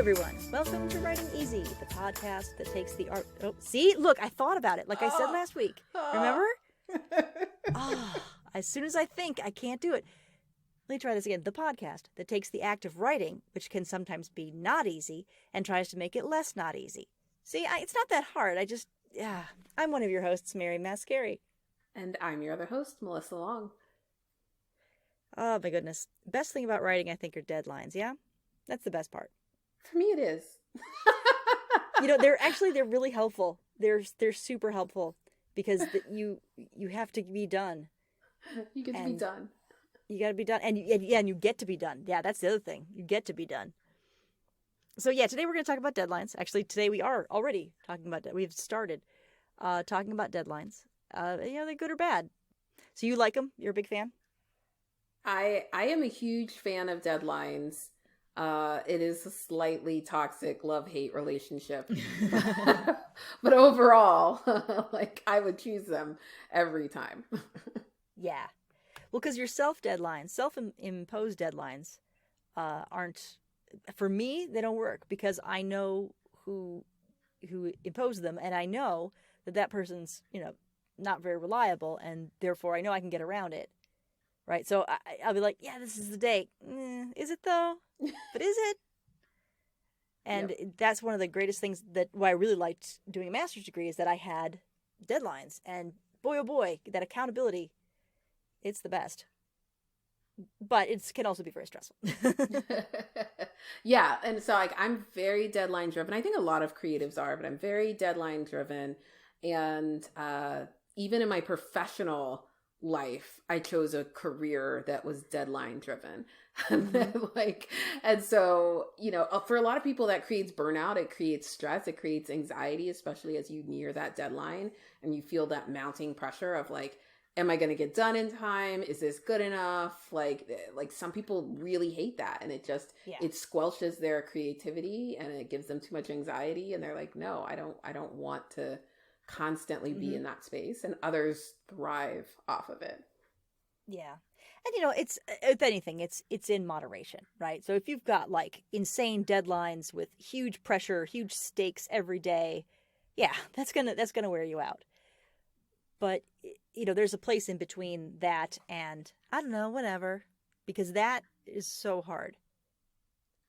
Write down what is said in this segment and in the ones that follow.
everyone. Welcome to Writing Easy, the podcast that takes the art... Oh, see? Look, I thought about it, like I said last week. Remember? As soon as I think, I can't do it. Let me try this again. The podcast that takes the act of writing, which can sometimes be not easy, and tries to make it less not easy. See, it's not that hard. I'm one of your hosts, Mary Mascari. And I'm your other host, Melissa Long. Oh, my goodness. Best thing about writing, I think, are deadlines, yeah? That's the best part. For me, it is. They're really helpful. They're super helpful because you have to be done. You get to be done. You got to be done, and you get to be done. Yeah, that's the other thing. You get to be done. So yeah, today we're going to talk about deadlines. Actually, today we are already talking about. We've started talking about deadlines. They're good or bad. So you like them? You're a big fan? I am a huge fan of deadlines. It is a slightly toxic love-hate relationship. But overall, I would choose them every time. Yeah. Well, because your self-imposed deadlines aren't, for me, they don't work because I know who imposed them, and I know that person's, not very reliable, and therefore I know I can get around it. Right, so I'll be like, yeah, this is the date. Is it though? But is it? And Yep. That's one of the greatest things why I really liked doing a master's degree is that I had deadlines. And boy, oh boy, that accountability, it's the best. But it can also be very stressful. Yeah, and so I'm very deadline driven. I think a lot of creatives are, but I'm very deadline driven. And even in my professional life, I chose a career that was deadline driven. Mm-hmm. And so, for a lot of people that creates burnout, it creates stress, it creates anxiety, especially as you near that deadline and you feel that mounting pressure of am I going to get done in time? Is this good enough? Like some people really hate that, and it squelches their creativity and it gives them too much anxiety, and they're like, no, I don't want to constantly be in that space, and others thrive off of it. Yeah. And it's, if anything, it's in moderation, right? So if you've got insane deadlines with huge pressure, huge stakes every day, yeah, that's gonna wear you out. But there's a place in between that and I don't know, whatever, because that is so hard.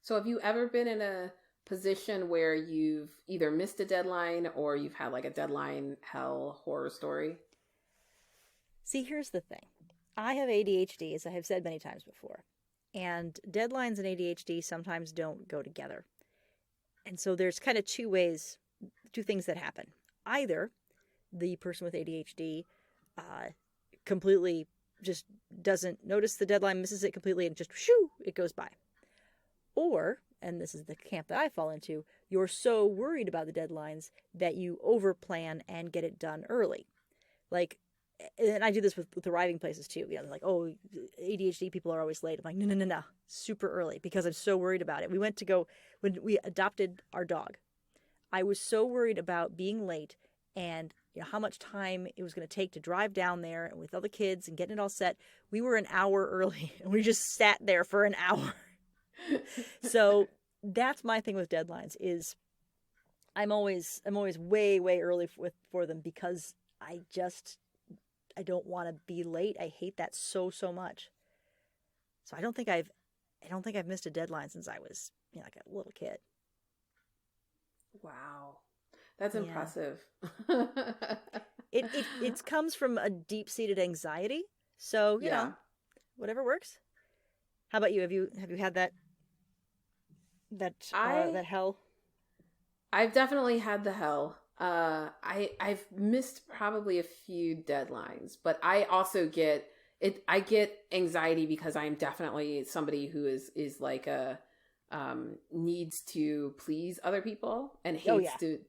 So have you ever been in a position where you've either missed a deadline or you've had a deadline hell horror story? See, here's the thing. I have ADHD, as I have said many times before, and deadlines and ADHD sometimes don't go together. And so there's kind of two things that happen. Either the person with ADHD completely just doesn't notice the deadline, misses it completely, and just shoo, it goes by. Or, and this is the camp that I fall into, you're so worried about the deadlines that you overplan and get it done early. And I do this with arriving places too. They're like, oh, ADHD people are always late. I'm like, no, super early, because I'm so worried about it. When we adopted our dog, I was so worried about being late and how much time it was going to take to drive down there and with all the kids and getting it all set. We were an hour early and we just sat there for an hour. So that's my thing with deadlines is I'm always way, way early for them because I don't want to be late. I hate that so much. So I don't think I've missed a deadline since I was like a little kid. Wow. That's impressive. It comes from a deep-seated anxiety. So, you know, whatever works. How about you? Have you had that hell? I've definitely had the hell. I've missed probably a few deadlines, but I also get anxiety because I'm definitely somebody who is needs to please other people and hates to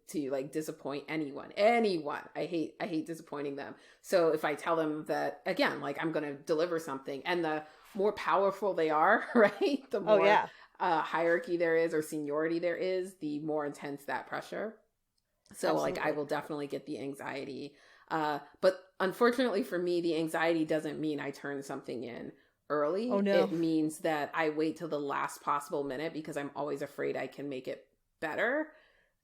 disappoint anyone. I hate disappointing them. So if I tell them that, again, I'm going to deliver something, and the more powerful they are, right? The more hierarchy there is or seniority there is, the more intense that pressure. So Absolutely. I will definitely get the anxiety. But unfortunately for me, the anxiety doesn't mean I turn something in Oh early, no. it means that I wait till the last possible minute because I'm always afraid I can make it better.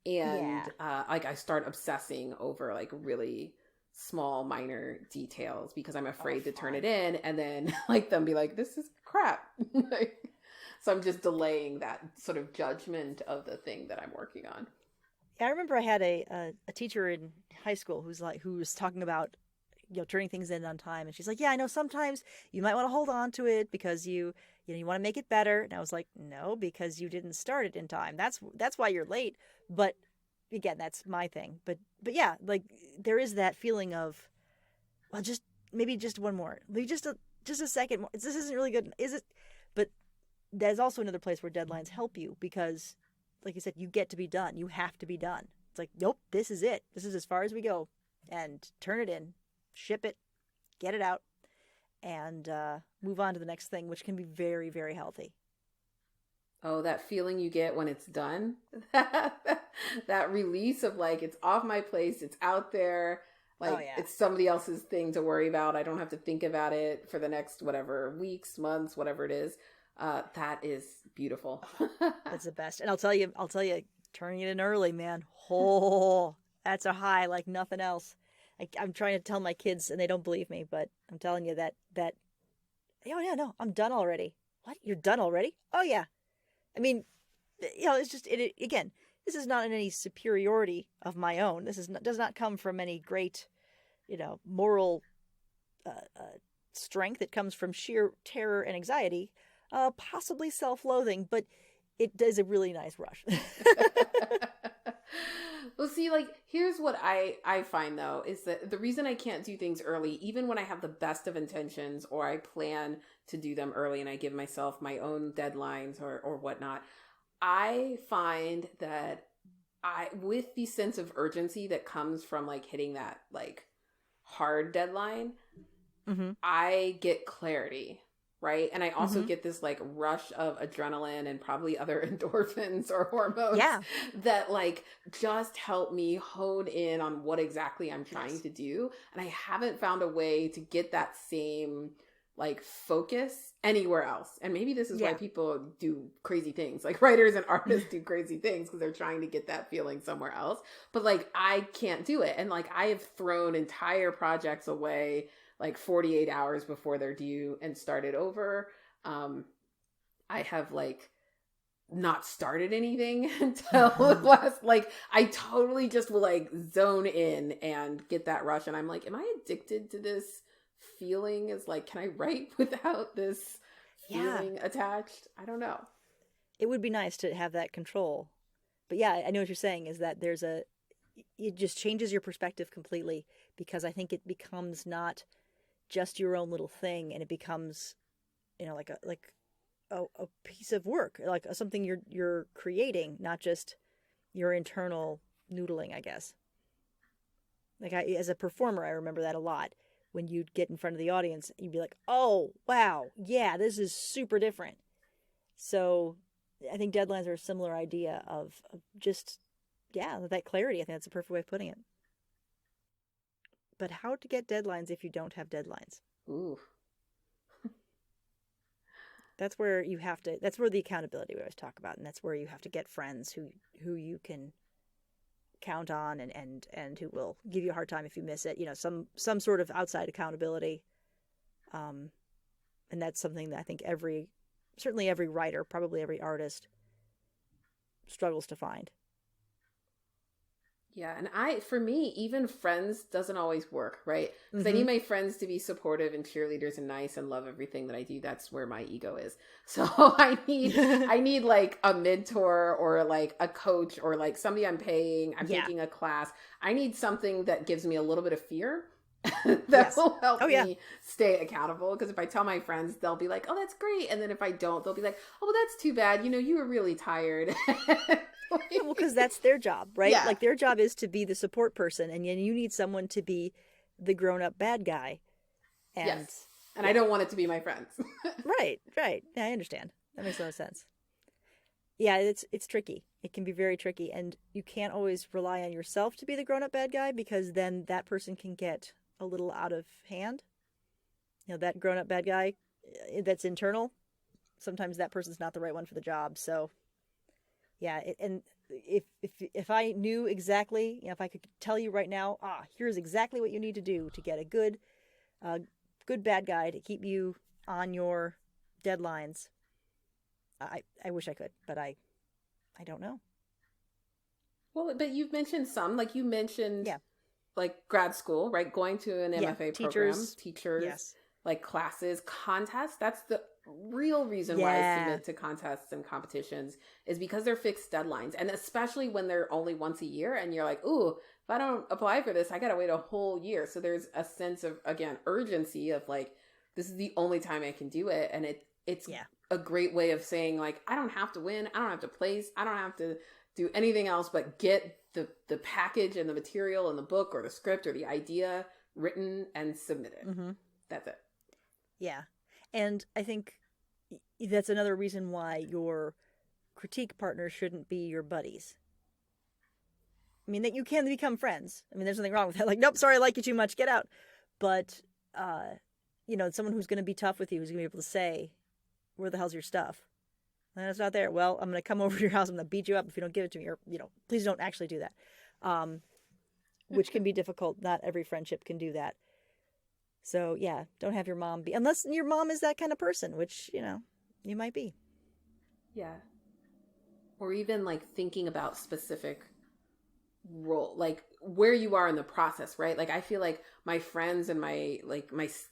And Yeah. like I start obsessing over like really small minor details because I'm Oh, afraid to turn it fun. in and then like them be like, this is crap. Like, so I'm just delaying that sort of judgment of the thing that I'm working on. Yeah, I remember I had a teacher in high school who was talking about turning things in on time, and she's like, yeah, I know sometimes you might want to hold on to it because you want to make it better. And I was like, no, because you didn't start it in time. That's why you're late. But again, that's my thing. But yeah, like there is that feeling of, well, just maybe just one more, maybe just a second more. This isn't really good, is it? But there's also another place where deadlines help you because, like you said, you get to be done. You have to be done. It's like, nope, this is it. This is as far as we go, and turn it in, ship it, get it out, and move on to the next thing, which can be very, very healthy. Oh, that feeling you get when it's done. That release of like, it's off my place, it's out there. Oh Like, yeah. it's somebody else's thing to worry about. I don't have to think about it for the next whatever weeks, months, whatever it is. That is beautiful. That's the best. And I'll tell you, turning it in early, man. Oh, that's a high like nothing else. I'm trying to tell my kids, and they don't believe me, but I'm telling you that. Oh yeah, no, I'm done already. What? You're done already? Oh yeah. I mean, it's just again. This is not in any superiority of my own. Does not come from any great, moral uh, uh, strength. It comes from sheer terror and anxiety, possibly self-loathing, but it does a really nice rush. Well, see, like here's what I find though is that the reason I can't do things early, even when I have the best of intentions or I plan to do them early and I give myself my own deadlines or whatnot, I find that I with the sense of urgency that comes from like hitting that like hard deadline, Mm-hmm. I get clarity, right? And I also Mm-hmm. get this like rush of adrenaline and probably other endorphins or hormones Yeah. that like just help me hone in on what exactly I'm trying Yes. to do. And I haven't found a way to get that same like focus anywhere else. And maybe this is why Yeah. people do crazy things. Like writers and artists do crazy things because they're trying to get that feeling somewhere else. But like I can't do it. And like I have thrown entire projects away like 48 hours before they're due and started over. Um, I have like not started anything until last, like, I totally just will like zone in and get that rush. And I'm like, am I addicted to this feeling? Is like, can I write without this Yeah. feeling attached? I don't know. It would be nice to have that control. But yeah, I know what you're saying is that it just changes your perspective completely because I think it becomes not just your own little thing and it becomes, like a piece of work, like something you're creating, not just your internal noodling, I guess. Like as a performer, I remember that a lot. When you'd get in front of the audience, you'd be like, "Oh, wow. Yeah, this is super different." So, I think deadlines are a similar idea of just yeah, that clarity. I think that's a perfect way of putting it. But how to get deadlines if you don't have deadlines? Ooh. That's where the accountability we always talk about, and that's where you have to get friends who you can count on and who will give you a hard time if you miss it. Some sort of outside accountability. Um, and that's something that I think certainly every writer, probably every artist struggles to find. Yeah, and for me, even friends doesn't always work, right? Because I Mm-hmm. need my friends to be supportive and cheerleaders and nice and love everything that I do. That's where my ego is. So I need like a mentor or like a coach or like somebody I'm Yeah. taking a class. I need something that gives me a little bit of fear that Yes. will Oh help yeah. me stay accountable. Because if I tell my friends, they'll be like, "Oh, that's great," and then if I don't, they'll be like, "Oh, well, that's too bad. You were really tired." Yeah, well, because that's their job, right? Yeah. Like their job is to be the support person, and then you need someone to be the grown-up bad guy. And Yes. And I yeah, don't want it to be my friends. right, right. Yeah, I understand. That makes a lot of sense. Yeah, it's tricky. It can be very tricky, and you can't always rely on yourself to be the grown-up bad guy because then that person can get a little out of hand. That grown-up bad guy that's internal, sometimes that person's not the right one for the job. So yeah, and if I knew exactly, if I could tell you right now, here's exactly what you need to do to get a uh, good bad guy to keep you on your deadlines. I wish I could, but I don't know. Well, but you've mentioned some, like you mentioned, Yeah, like grad school, right? Going to an yeah, MFA program, teachers. teachers, Yes, like classes, contests. That's the real reason why I yeah, submit to contests and competitions is because they're fixed deadlines. And especially when they're only once a year and you're like, ooh, if I don't apply for this, I got to wait a whole year. So there's a sense of, again, urgency of like, this is the only time I can do it. And it's yeah, a great way of saying like, I don't have to win. I don't have to place. I don't have to do anything else but get the package and the material and the book or the script or the idea written and submitted. mm-hmm. That's it. Yeah, and I think that's another reason why your critique partners shouldn't be your buddies. I mean, that you can become friends. I mean, there's nothing wrong with that. Like, nope, sorry, I like you too much, get out. But, someone who's going to be tough with you, who's going to be able to say, where the hell's your stuff? And it's not there. Well, I'm going to come over to your house. I'm going to beat you up if you don't give it to me. Or, please don't actually do that. Which can be difficult. Not every friendship can do that. So, yeah, don't have your mom be, unless your mom is that kind of person, which, you might be. Yeah. Or even like thinking about specific role, like where you are in the process, right? Like I feel like my friends and I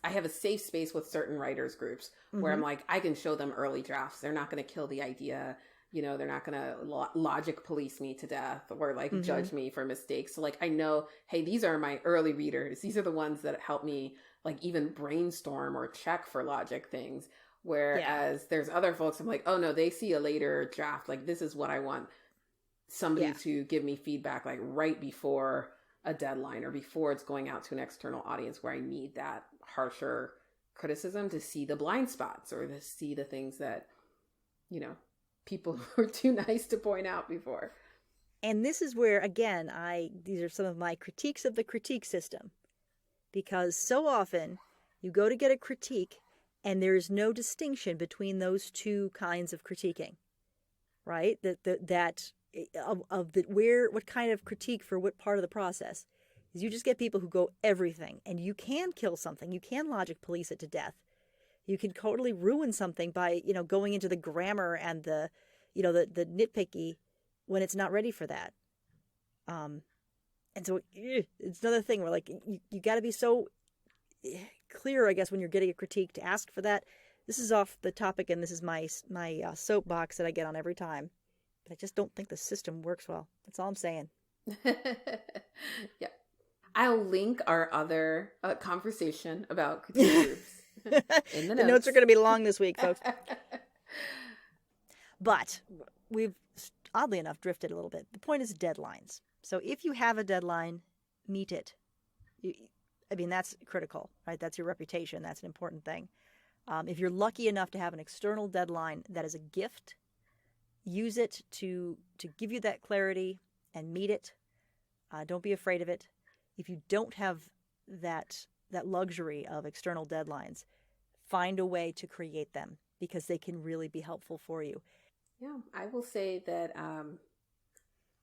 have a safe space with certain writers groups where Mm-hmm. I'm like, I can show them early drafts. They're not going to kill the idea. They're not going to logic police me to death or like Mm-hmm. judge me for mistakes. So like, I know, hey, these are my early readers. These are the ones that help me like even brainstorm or check for logic things. Yeah. Whereas there's other folks, I'm like, oh no, they see a later draft. Like this is what I want somebody Yeah. to give me feedback like right before a deadline or before it's going out to an external audience where I need that harsher criticism to see the blind spots or to see the things that, people were too nice to point out before. And this is where, again, these are some of my critiques of the critique system. Because so often you go to get a critique and there's no distinction between those two kinds of critiquing, right? What kind of critique for what part of the process is you just get people who go everything, and you can kill something. You can logic police it to death. You can totally ruin something by, going into the grammar and the nitpicky when it's not ready for that. And so it's another thing where like you got to be so clear, I guess, when you're getting a critique to ask for that. This is off the topic, and this is my soapbox that I get on every time. But I just don't think the system works well. That's all I'm saying. Yeah. I'll link our other conversation about critique groups in the The notes. notes are going to be long this week, folks. But we've oddly enough drifted a little bit. The point is deadlines. So if you have a deadline, meet it. That's critical, right? That's your reputation. That's an important thing. If you're lucky enough to have an external deadline that is a gift, use it to give you that clarity and meet it. Don't be afraid of it. If you don't have that luxury of external deadlines, find a way to create them because they can really be helpful for you. Yeah, I will say that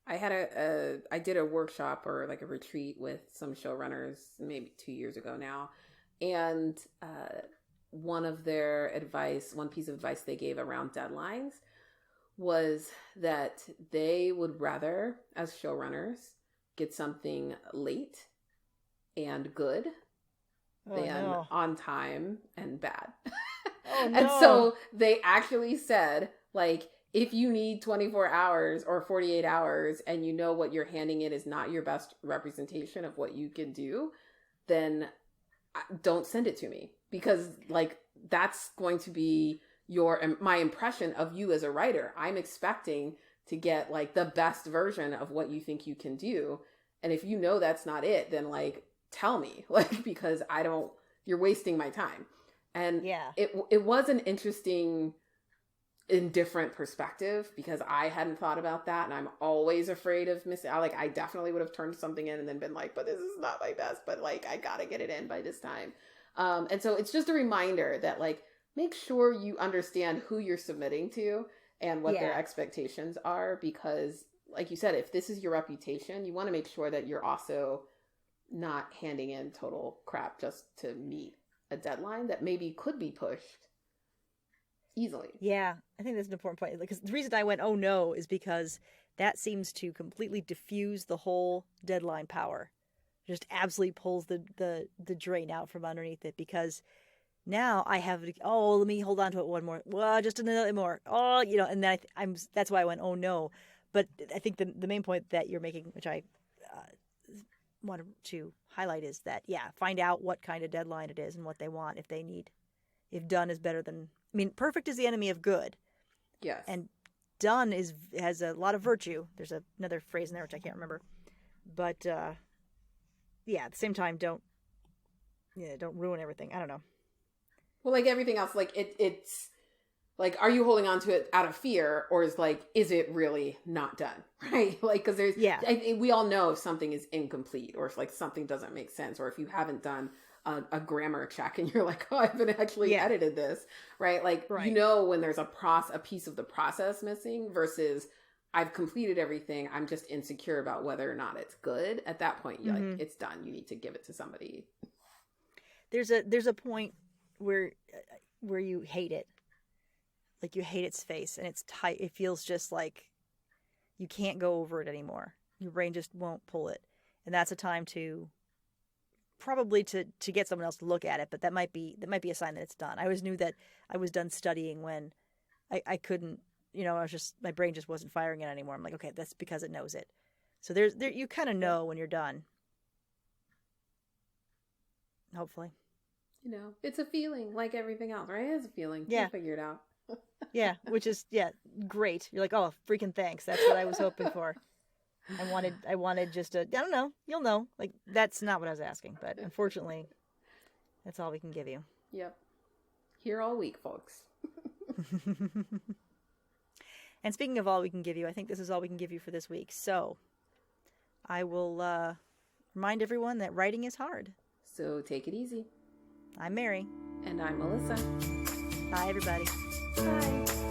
I did a workshop or like a retreat with some showrunners maybe 2 years ago now, and one piece of advice they gave around deadlines was that they would rather, as showrunners, get something late and good than on time and bad. Oh no. And so they actually said, like, if you need 24 hours or 48 hours and you know what you're handing in is not your best representation of what you can do, then don't send it to me, because like that's going to be my impression of you as a writer. I'm expecting to get like the best version of what you think you can do. And if you know that's not it, then like tell me, like, because you're wasting my time. And yeah, it was an interesting, indifferent perspective because I hadn't thought about that, and I'm always afraid of missing. Like I definitely would have turned something in and then been like, but this is not my best, but like I gotta get it in by this time. And so it's just a reminder that like make sure you understand who you're submitting to and what their Yeah. expectations are, because like you said, if this is your reputation, you want to make sure that you're also not handing in total crap just to meet a deadline that maybe could be pushed easily. Yeah, I think that's an important point. Because the reason I went, oh no, is because that seems to completely diffuse the whole deadline power. Just absolutely pulls the drain out from underneath it. Because now I have, oh, let me hold on to it one more. Well, just another more. Oh, and then that's why I went, oh no. But I think the main point that you're making, which I wanted to highlight, is that, yeah, find out what kind of deadline it is and what they want. If done is better than, I mean, perfect is the enemy of good. Yes. And done has a lot of virtue. There's another phrase in there which I can't remember. But yeah, at the same time, don't ruin everything. I don't know. Well, like everything else, like it's like, are you holding on to it out of fear, or is it really not done? Right? Like, because we all know if something is incomplete, or if like something doesn't make sense, or if you haven't done a grammar check and you're like, oh, I haven't actually edited this, right? Like, right. When there's a piece of the process missing versus I've completed everything, I'm just insecure about whether or not it's good. At that point, you're like, it's done. You need to give it to somebody. There's a point where you hate it. Like, you hate its face, and it's tight. It feels just like you can't go over it anymore. Your brain just won't pull it. And that's a time to probably to get someone else to look at it, but that might be a sign that it's done. I always knew that I was done studying when I couldn't, I was just, my brain just wasn't firing it anymore. I'm like, okay, that's because it knows it. So there you kind of know when you're done. Hopefully. It's a feeling like everything else, right? It's a feeling. Yeah. You'll figure it out. Yeah, which is, great. You're like, oh, freaking thanks. That's what I was hoping for. I wanted just I don't know, you'll know. Like, that's not what I was asking, but unfortunately, that's all we can give you. Yep. Here all week, folks. And speaking of all we can give you, I think this is all we can give you for this week. So I will remind everyone that writing is hard. So take it easy. I'm Mary. And I'm Melissa. Bye, everybody. Bye.